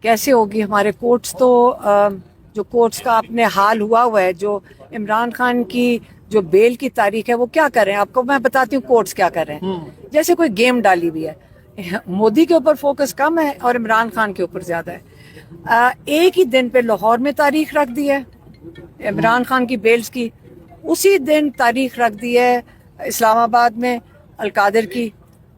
कैसे होगी हमारे कोर्ट्स तो जो कोर्ट्स का आपने हाल हुआ है, जो इमरान खान की जो बेल की तारीख है वो क्या कर रहे हैं, आपको मैं बताती हूँ कोर्ट्स क्या कर रहे हैं। जैसे कोई गेम डाली हुई है, मोदी के ऊपर फोकस कम है और इमरान खान के ऊपर ज्यादा है। एक ही दिन पे लाहौर में तारीख रख दी है इमरान खान की बेल्स की, उसी दिन तारीख रख दी है इस्लामाबाद में अलकादर की।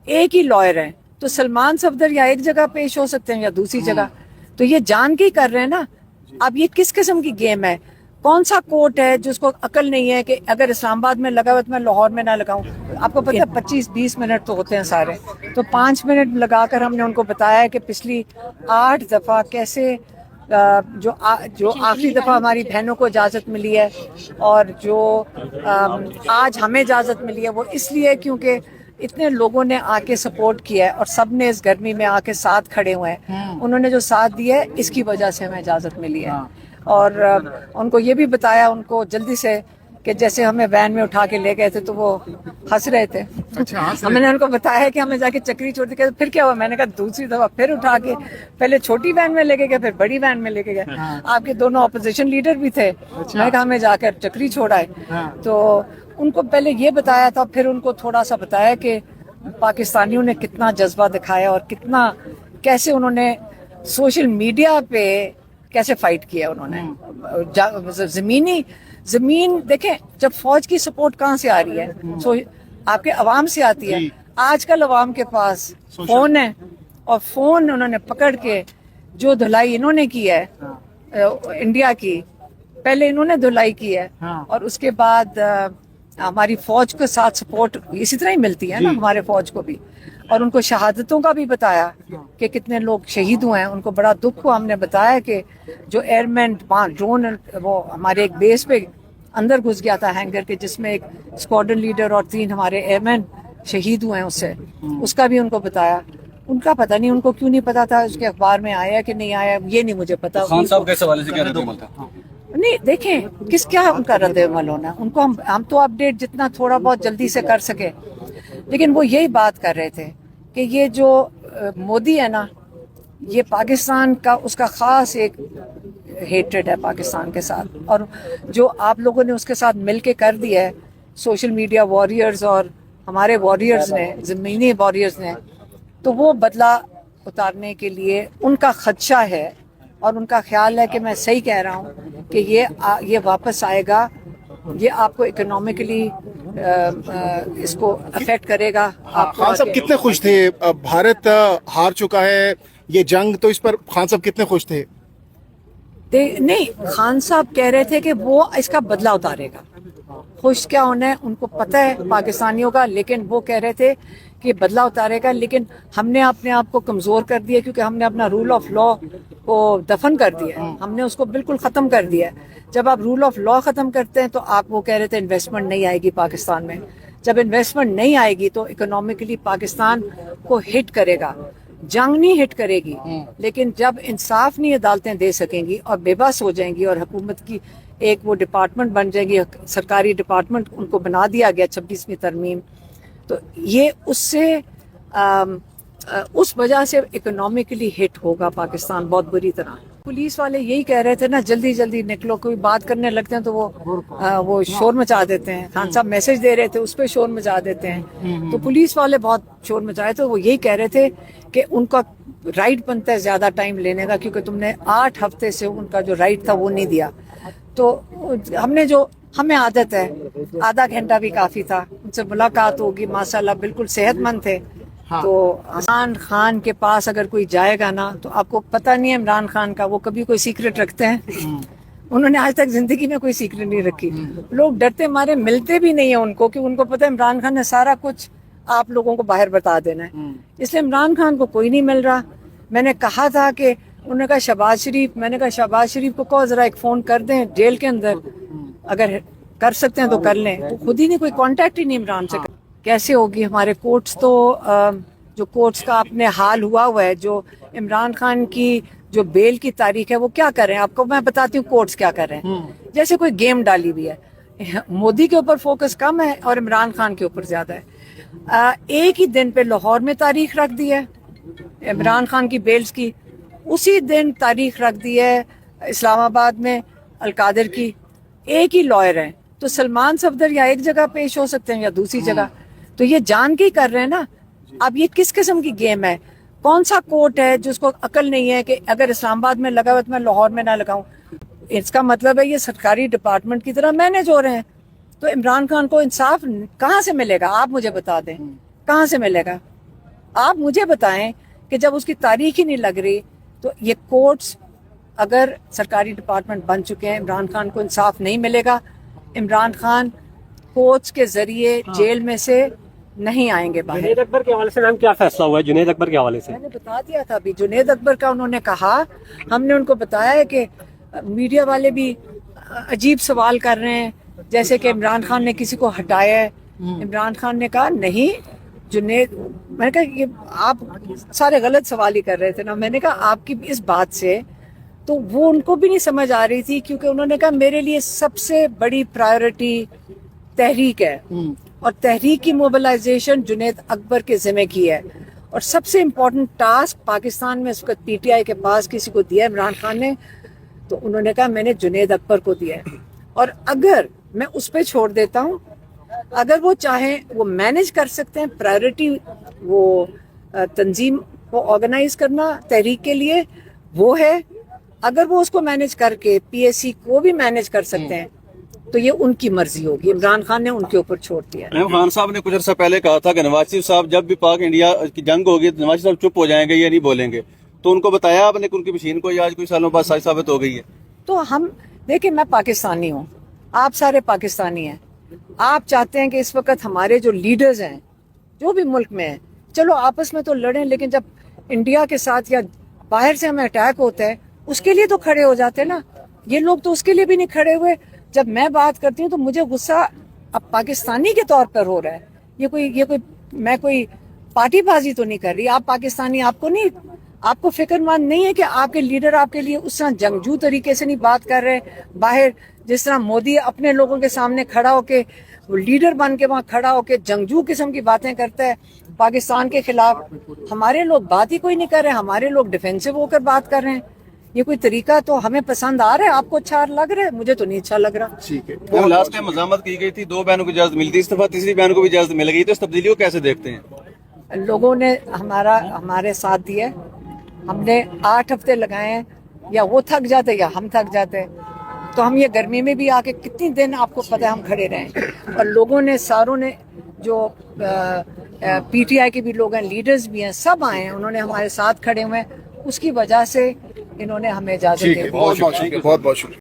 एक ही लॉयर है, तो सलमान सफदर या एक जगह पेश हो सकते हैं या दूसरी जगह, तो ये जान के ही कर रहे हैं ना। अब ये किस किस्म की गेम है? कौन सा कोर्ट है जिसको अकल नहीं है कि अगर इस्लामाबाद में लगा हुआ तो मैं लाहौर में ना लगाऊं? आपको पता है 25-20 मिनट तो होते हैं सारे, तो 5 मिनट लगाकर हमने उनको बताया है कि पिछली 8 दफा कैसे जो आखिरी दफा हमारी बहनों को इजाजत मिली है और जो आज हमें इजाजत मिली है वो इसलिए क्योंकि इतने लोगों ने आके सपोर्ट किया है और सब ने इस गर्मी में आके साथ खड़े हुए हैं। उन्होंने जो साथ दिया है इसकी वजह से हमें इजाजत मिली है। और उनको ये भी बताया उनको जल्दी से कि जैसे हमें वैन में उठा के ले गए थे तो वो हंस रहे थे। हमने उनको बताया कि हमें जाके चक्री छोड़ दी, फिर क्या हुआ? मैंने कहा दूसरी दफा फिर उठा के पहले छोटी वैन में लेके गए फिर बड़ी वैन में लेके गए। आपके दोनों ऑपोजिशन लीडर भी थे। मैं कहा हमें जाकर चक्री छोड़ा है। तो उनको पहले ये बताया था, फिर उनको थोड़ा सा बताया कि पाकिस्तानियों ने कितना जज्बा दिखाया और कितना कैसे उन्होंने सोशल मीडिया पे कैसे फाइट किया उन्होंने। जमीन देखें, जब फौज की सपोर्ट कहाँ से आ रही है? आपके अवाम से आती है। आजकल अवाम के पास फोन है और फोन उन्होंने पकड़ के जो धुलाई इन्होंने की है इंडिया की, पहले इन्होंने धुलाई की है और उसके बाद हमारी फौज के साथ सपोर्ट इसी तरह ही मिलती है ना हमारे फौज को भी। और उनको शहादतों का भी बताया कि कितने लोग शहीद हुए हैं। उनको बड़ा दुख हुआ। हमने बताया कि जो एयरमैन ड्रोन वो हमारे एक बेस पे अंदर घुस गया था हैंगर के, जिसमें एक स्क्वाड्रन लीडर और 3 हमारे एयरमैन शहीद हुए हैं उससे, उसका भी उनको बताया। उनका पता नहीं उनको क्यों नहीं पता था, उसके अखबार में आया कि नहीं आया ये नहीं मुझे पता। खान साहब के हवाले से क्या रद्द-ए-अमल था? नहीं देखें क्या उनका रद्द-ए-अमल होना, उनको हम तो अपडेट जितना थोड़ा बहुत जल्दी से कर सके। लेकिन वो यही बात कर रहे थे कि ये जो मोदी है ना, ये पाकिस्तान का उसका खास एक हेट्रेड है पाकिस्तान के साथ, और जो आप लोगों ने उसके साथ मिलके कर दिया है सोशल मीडिया वॉरियर्स और हमारे वॉरियर्स ने, ज़मीनी वॉरियर्स ने, तो वो बदला उतारने के लिए उनका खदशा है और उनका ख्याल है कि मैं सही कह रहा हूँ कि ये वापस आएगा, ये आपको इकोनॉमिकली इसको अफेक्ट करेगा। खान साहब कितने खुश थे? भारत हार चुका है ये जंग, तो इस पर खान साहब कितने खुश थे? नहीं, खान साहब कह रहे थे कि वो इसका बदला उतारेगा। खुश क्या होना है, उनको पता है पाकिस्तानियों का, लेकिन वो कह रहे थे कि बदला उतारेगा। लेकिन हमने अपने आप को कमज़ोर कर दिया क्योंकि हमने अपना रूल ऑफ लॉ को दफन कर दिया है, हमने उसको बिल्कुल ख़त्म कर दिया है। जब आप रूल ऑफ लॉ ख़त्म करते हैं तो आप वो कह रहे थे इन्वेस्टमेंट नहीं आएगी पाकिस्तान में। जब इन्वेस्टमेंट नहीं आएगी तो इकोनॉमिकली पाकिस्तान को हिट करेगा, जंग नहीं हिट करेगी। लेकिन जब इंसाफ नहीं अदालतें दे सकेंगी और बेबस हो जाएंगी और हुकूमत की एक वो डिपार्टमेंट बन जाएगी, सरकारी डिपार्टमेंट उनको बना दिया गया 26वीं तरमीम, तो ये उससे उस वजह से इकोनॉमिकली हिट होगा पाकिस्तान बहुत बुरी तरह। पुलिस वाले यही कह रहे थे ना, जल्दी जल्दी निकलो, कोई बात करने लगते हैं तो वो शोर मचा देते हैं। खान साहब मैसेज दे रहे थे उस पर शोर मचा देते हैं, तो पुलिस वाले बहुत शोर मचाए। तो वो यही कह रहे थे कि उनका राइट बनता है ज्यादा टाइम लेने का, क्योंकि तुमने 8 हफ्ते से उनका जो राइट था वो नहीं दिया। तो हमें आदत है, आधा घंटा भी काफी था। उनसे मुलाकात होगी, माशाल्लाह बिल्कुल सेहतमंद थे। तो इमरान खान के पास अगर कोई जाएगा ना, तो आपको पता नहीं है इमरान खान का वो कभी कोई सीक्रेट रखते हैं? उन्होंने आज तक जिंदगी में कोई सीक्रेट नहीं रखी। लोग डरते मारे मिलते भी नहीं है उनको, कि उनको पता है इमरान खान ने सारा कुछ आप लोगों को बाहर बता देना है। इसलिए इमरान खान को कोई नहीं मिल रहा। मैंने कहा था कि उन्होंने कहा शहबाज शरीफ, मैंने कहा शहबाज शरीफ को कहो जरा एक फोन कर दें जेल के अंदर, अगर कर सकते हैं तो कर लें। तो खुद ही नहीं, कोई कांटेक्ट ही नहीं इमरान से। कैसे होगी हमारे कोर्ट्स तो जो कोर्ट्स का आपने हाल हुआ है, जो इमरान खान की जो बेल की तारीख है वो क्या कर रहे हैं, आपको मैं बताती हूँ कोर्ट्स क्या कर रहे हैं। जैसे कोई गेम डाली हुई है, मोदी के ऊपर फोकस कम है और इमरान खान के ऊपर ज्यादा है। एक ही दिन पे लाहौर में तारीख रख दी है इमरान खान की बेल्स की, اسی دن تاریخ رکھ دی ہے اسلام آباد میں القادر کی. ایک ہی لائر ہیں تو سلمان صفدر یا ایک جگہ پیش ہو سکتے ہیں یا دوسری جگہ. تو یہ جان کے ہی کر رہے ہیں نا. اب یہ کس قسم کی گیم ہے؟ کون سا کورٹ ہے جس کو عقل نہیں ہے کہ اگر اسلام آباد میں لگا ہوا تو میں لاہور میں نہ لگاؤں؟ اس کا مطلب ہے یہ سرکاری ڈپارٹمنٹ کی طرح مینج ہو رہے ہیں. تو عمران خان کو انصاف کہاں سے ملے گا؟ آپ مجھے بتا دیں کہاں سے ملے گا. آپ مجھے بتائیں کہ جب اس کی تاریخ ہی نہیں لگ رہی تو یہ کورٹس اگر سرکاری ڈپارٹمنٹ بن چکے ہیں، عمران خان کو انصاف نہیں ملے گا. عمران خان کورٹس کے ذریعے جیل میں سے نہیں آئیں گے باہر. جنید اکبر کے حوالے سے میم کیا فیصلہ ہوا ہے جنید اکبر کے حوالے سے؟ میں نے بتا دیا تھا ابھی. جنید اکبر کا انہوں نے کہا، ہم نے ان کو بتایا ہے کہ میڈیا والے بھی عجیب سوال کر رہے ہیں جیسے کہ عمران خان نے کسی کو ہٹایا ہے. عمران خان نے کہا نہیں جنید. میں نے کہا یہ آپ سارے غلط سوال ہی کر رہے تھے نا. میں نے کہا آپ کی اس بات سے تو وہ ان کو بھی نہیں سمجھ آ رہی تھی، کیونکہ انہوں نے کہا میرے لیے سب سے بڑی پرائیورٹی تحریک ہے اور تحریک کی موبلائزیشن جنید اکبر کے ذمہ کی ہے. اور سب سے امپورٹنٹ ٹاسک پاکستان میں اس وقت پی ٹی آئی کے پاس کسی کو دیا ہے عمران خان نے، تو انہوں نے کہا میں نے جنید اکبر کو دیا ہے. اور اگر میں اس پہ چھوڑ دیتا ہوں، اگر وہ چاہیں وہ مینج کر سکتے ہیں. پرائیورٹی وہ تنظیم کو آرگنائز کرنا تحریک کے لیے وہ ہے. اگر وہ اس کو مینج کر کے پی ایس سی کو بھی مینج کر سکتے ہیں تو یہ ان کی مرضی ہوگی. عمران خان نے ان کے اوپر چھوڑ دیا. خان صاحب نے کچھ عرصہ پہلے کہا تھا کہ نواز شریف صاحب جب بھی پاک انڈیا کی جنگ ہوگی تو نواز صاحب چپ ہو جائیں گے یا نہیں بولیں گے. تو ان کو بتایا آپ نے کہ ان کی مشین کو آج کوئی سالوں بعد سچ ثابت ہو گئی ہے. تو ہم دیکھیں، میں پاکستانی ہوں، آپ سارے پاکستانی ہیں. آپ چاہتے ہیں کہ اس وقت ہمارے جو لیڈرز ہیں جو بھی ملک میں ہیں چلو آپس میں تو لڑیں، لیکن جب انڈیا کے ساتھ یا باہر سے ہمیں اٹیک ہوتا ہے اس کے لیے تو کھڑے ہو جاتے ہیں نا. یہ لوگ تو اس کے لیے بھی نہیں کھڑے ہوئے. جب میں بات کرتی ہوں تو مجھے غصہ اب پاکستانی کے طور پر ہو رہا ہے. یہ کوئی میں کوئی پارٹی بازی تو نہیں کر رہی. آپ پاکستانی، آپ کو فکر مند نہیں ہے کہ آپ کے لیڈر آپ کے لیے اس طرح جنگجو طریقے سے نہیں بات کر رہے باہر، جس طرح مودی اپنے لوگوں کے سامنے کھڑا ہو کے لیڈر بن کے وہاں کھڑا ہو کے جنگجو قسم کی باتیں کرتا ہے پاکستان کے خلاف. ہمارے لوگ بات ہی کوئی نہیں کر رہے، ہمارے لوگ ڈیفینسو ہو کر بات کر رہے ہیں. یہ کوئی طریقہ تو ہمیں پسند آ رہا ہے؟ آپ کو اچھا لگ رہا ہے؟ مجھے تو نہیں اچھا لگ رہا. ٹھیک ہے. لاسٹ ٹائم مزاحمت کی گئی تھی، 2 بہنوں کو اجازت ملتی، اس دفعہ تیسری بہن کو بھی اجازت مل گئی، تو اس تبدیلی کو کیسے دیکھتے ہیں؟ لوگوں نے ہمارے ساتھ دیا. ہم نے 8 ہفتے لگائے ہیں، یا وہ تھک جاتے یا ہم تھک جاتے. تو ہم یہ گرمی میں بھی آ کے کتنی دن آپ کو پتہ ہے ہم کھڑے رہے ہیں. اور لوگوں نے ساروں نے جو پی ٹی آئی کے بھی لوگ ہیں، لیڈرز بھی ہیں، سب آئے ہیں، انہوں نے ہمارے ساتھ کھڑے ہوئے ہیں. اس کی وجہ سے انہوں نے ہمیں اجازت دی. بہت بہت شکریہ.